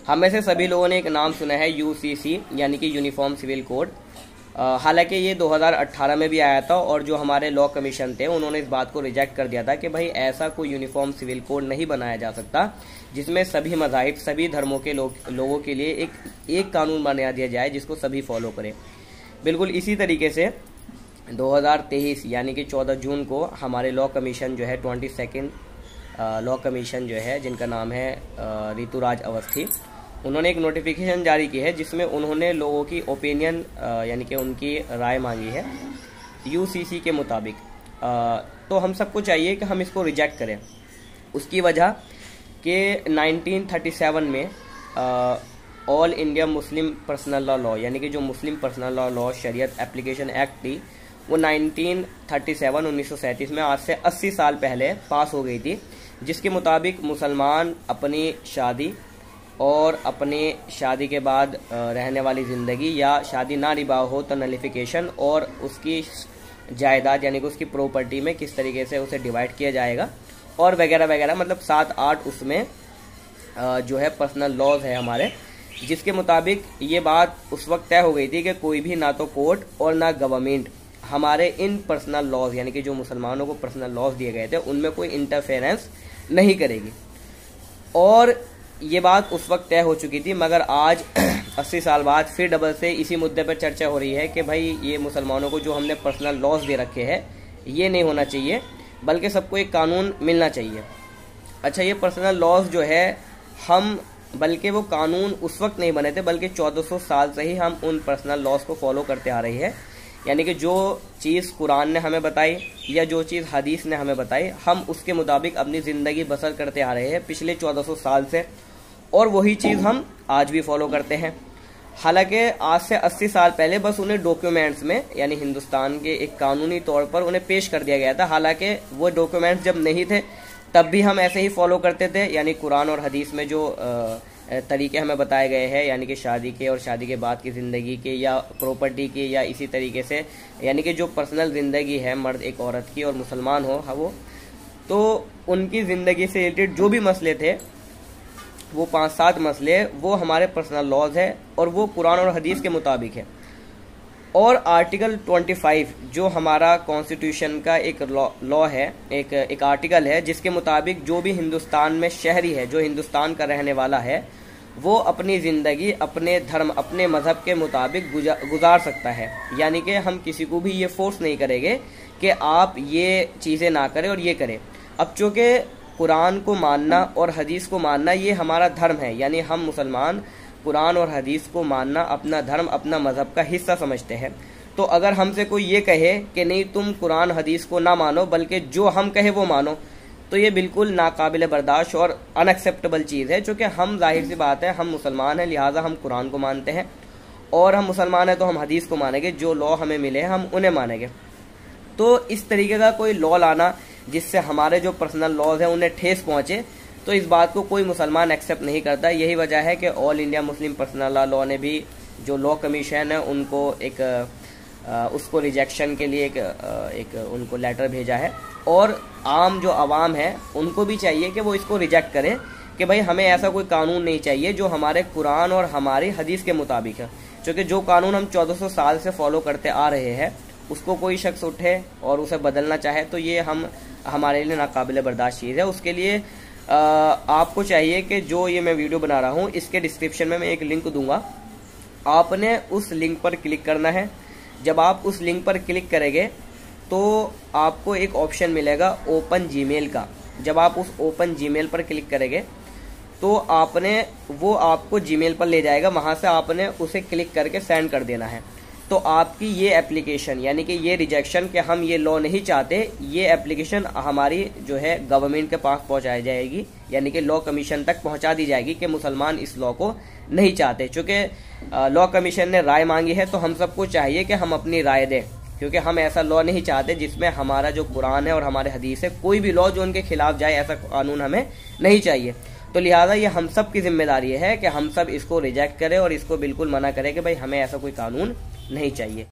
हम में से सभी लोगों ने एक नाम सुना है यूसीसी यानी कि यूनिफॉर्म सिविल कोड। हालांकि ये 2018 में भी आया था और जो हमारे लॉ कमीशन थे उन्होंने इस बात को रिजेक्ट कर दिया था कि भाई ऐसा कोई यूनिफॉर्म सिविल कोड नहीं बनाया जा सकता जिसमें सभी मज़ाहिब सभी धर्मों के लोगों के लिए एक कानून बना दिया जाए जिसको सभी फॉलो करें। बिल्कुल इसी तरीके से 2023 यानी कि 14 जून को हमारे लॉ कमीशन जो है 22nd लॉ कमीशन जो है जिनका नाम है ऋतुराज अवस्थी, उन्होंने एक नोटिफिकेशन जारी की है जिसमें उन्होंने लोगों की ओपिनियन यानी कि उनकी राय मांगी है यूसीसी के मुताबिक। तो हम सबको चाहिए कि हम इसको रिजेक्ट करें। उसकी वजह कि 1937 में all India Muslim personal law यानी कि जो मुस्लिम पर्सनल लॉ शरीयत एप्लीकेशन एक्ट थी वो 1937 में आज से 80 साल पहले पास हो गई थी, जिसके मुताबिक मुसलमान अपनी शादी और अपने शादी के बाद रहने वाली ज़िंदगी या शादी ना निभा हो तो नलिफिकेशन और उसकी जायदाद यानी कि उसकी प्रॉपर्टी में किस तरीके से उसे डिवाइड किया जाएगा और वगैरह वगैरह, मतलब 7-8 उसमें जो है पर्सनल लॉज है हमारे, जिसके मुताबिक ये बात उस वक्त तय हो गई थी कि कोई भी ना तो कोर्ट और ना गवर्नमेंट हमारे इन पर्सनल लॉज यानी कि जो मुसलमानों को पर्सनल लॉज दिए गए थे उनमें कोई इंटरफेरेंस नहीं करेगी। और ये बात उस वक्त तय हो चुकी थी, मगर आज 80 साल बाद फिर डबल से इसी मुद्दे पर चर्चा हो रही है कि भाई ये मुसलमानों को जो हमने पर्सनल लॉज दे रखे हैं ये नहीं होना चाहिए, बल्कि सबको एक कानून मिलना चाहिए। अच्छा, ये पर्सनल लॉज जो है हम बल्कि वो कानून उस वक्त नहीं बने थे बल्कि 1400 साल से ही हम उन पर्सनल लॉज को फॉलो करते आ रही है। यानी कि जो चीज़ कुरान ने हमें बताई या जो चीज़ हदीस ने हमें बताई हम उसके मुताबिक अपनी ज़िंदगी बसर करते आ रहे हैं पिछले 1400 साल से, और वही चीज़ हम आज भी फॉलो करते हैं। हालांकि आज से 80 साल पहले बस उन्हें डॉक्यूमेंट्स में यानी हिंदुस्तान के एक कानूनी तौर पर उन्हें पेश कर दिया गया था। हालांकि वो डॉक्यूमेंट्स जब नहीं थे तब भी हम ऐसे ही फॉलो करते थे, यानी कुरान और हदीस में जो तरीके हमें बताए गए हैं यानी कि शादी के और शादी के बाद की ज़िंदगी के या प्रॉपर्टी की या इसी तरीके से यानी कि जो पर्सनल ज़िंदगी है मर्द एक औरत की और मुसलमान हो वो, तो उनकी ज़िंदगी से रिलेटेड जो भी मसले थे वो 5-7 मसले वो हमारे पर्सनल लॉज है और वो कुरान और हदीस के मुताबिक है। और आर्टिकल 25 जो हमारा कॉन्स्टिट्यूशन का एक लॉ है, एक आर्टिकल है जिसके मुताबिक जो भी हिंदुस्तान में शहरी है, जो हिंदुस्तान का रहने वाला है, वो अपनी ज़िंदगी अपने धर्म अपने मज़हब के मुताबिक गुजार सकता है। यानी कि हम किसी को भी ये फोर्स नहीं करेंगे कि आप ये चीज़ें ना करें और ये करें। अब चूँकि कुरान को मानना और हदीस को मानना ये हमारा धर्म है, यानी हम मुसलमान कुरान और हदीस को मानना अपना धर्म अपना मज़हब का हिस्सा समझते हैं। तो अगर हमसे कोई ये कहे कि नहीं तुम कुरान हदीस को ना मानो बल्कि जो हम कहे वो मानो, तो ये बिल्कुल नाकाबिल बर्दाश्त और अनएक्सेप्टेबल चीज़ है। चूँकि हम जाहिर सी बात है हम मुसलमान हैं, लिहाजा हम कुरान को मानते हैं, और हम मुसलमान हैं तो हम हदीस को मानेंगे, जो लॉ हमें मिले हैं हम उन्हें मानेंगे। तो इस तरीके का कोई लॉ लाना जिससे हमारे जो पर्सनल लॉज हैं उन्हें ठेस पहुँचे, तो इस बात को कोई मुसलमान एक्सेप्ट नहीं करता। यही वजह है कि all India Muslim personal law ने भी जो लॉ कमीशन है उनको उसको रिजेक्शन के लिए एक उनको लेटर भेजा है, और आम जो आवाम है उनको भी चाहिए कि वो इसको रिजेक्ट करें कि भाई हमें ऐसा कोई कानून नहीं चाहिए जो हमारे कुरान और हमारी हदीस के मुताबिक है। क्योंकि जो कानून हम 1400 साल से फॉलो करते आ रहे हैं उसको कोई शख्स उठे और उसे बदलना चाहे तो ये हमारे लिए नाकाबिल बर्दाश्त चीज़ है। उसके लिए आपको चाहिए कि जो ये मैं वीडियो बना रहा हूँ इसके डिस्क्रिप्शन में मैं एक लिंक दूंगा, आपने उस लिंक पर क्लिक करना है। जब आप उस लिंक पर क्लिक करेंगे तो आपको एक ऑप्शन मिलेगा ओपन जीमेल का। जब आप उस ओपन जीमेल पर क्लिक करेंगे तो वो आपको जीमेल पर ले जाएगा, वहाँ से आपने उसे क्लिक करके सेंड कर देना है। तो आपकी ये एप्लीकेशन यानी कि ये रिजेक्शन कि हम ये लॉ नहीं चाहते, ये एप्लीकेशन हमारी जो है गवर्नमेंट के पास पहुंचाई जाएगी, यानी कि लॉ कमीशन तक पहुंचा दी जाएगी कि मुसलमान इस लॉ को नहीं चाहते। चूँकि लॉ कमीशन ने राय मांगी है तो हम सबको चाहिए कि हम अपनी राय दें, क्योंकि हम ऐसा लॉ नहीं चाहते जिसमें हमारा जो कुरान है और हमारे हदीस है कोई भी लॉ जो उनके खिलाफ जाए, ऐसा कानून हमें नहीं चाहिए। तो लिहाजा ये हम सब की जिम्मेदारी है कि हम सब इसको रिजेक्ट करें और इसको बिल्कुल मना करें कि भाई हमें ऐसा कोई कानून नहीं चाहिए।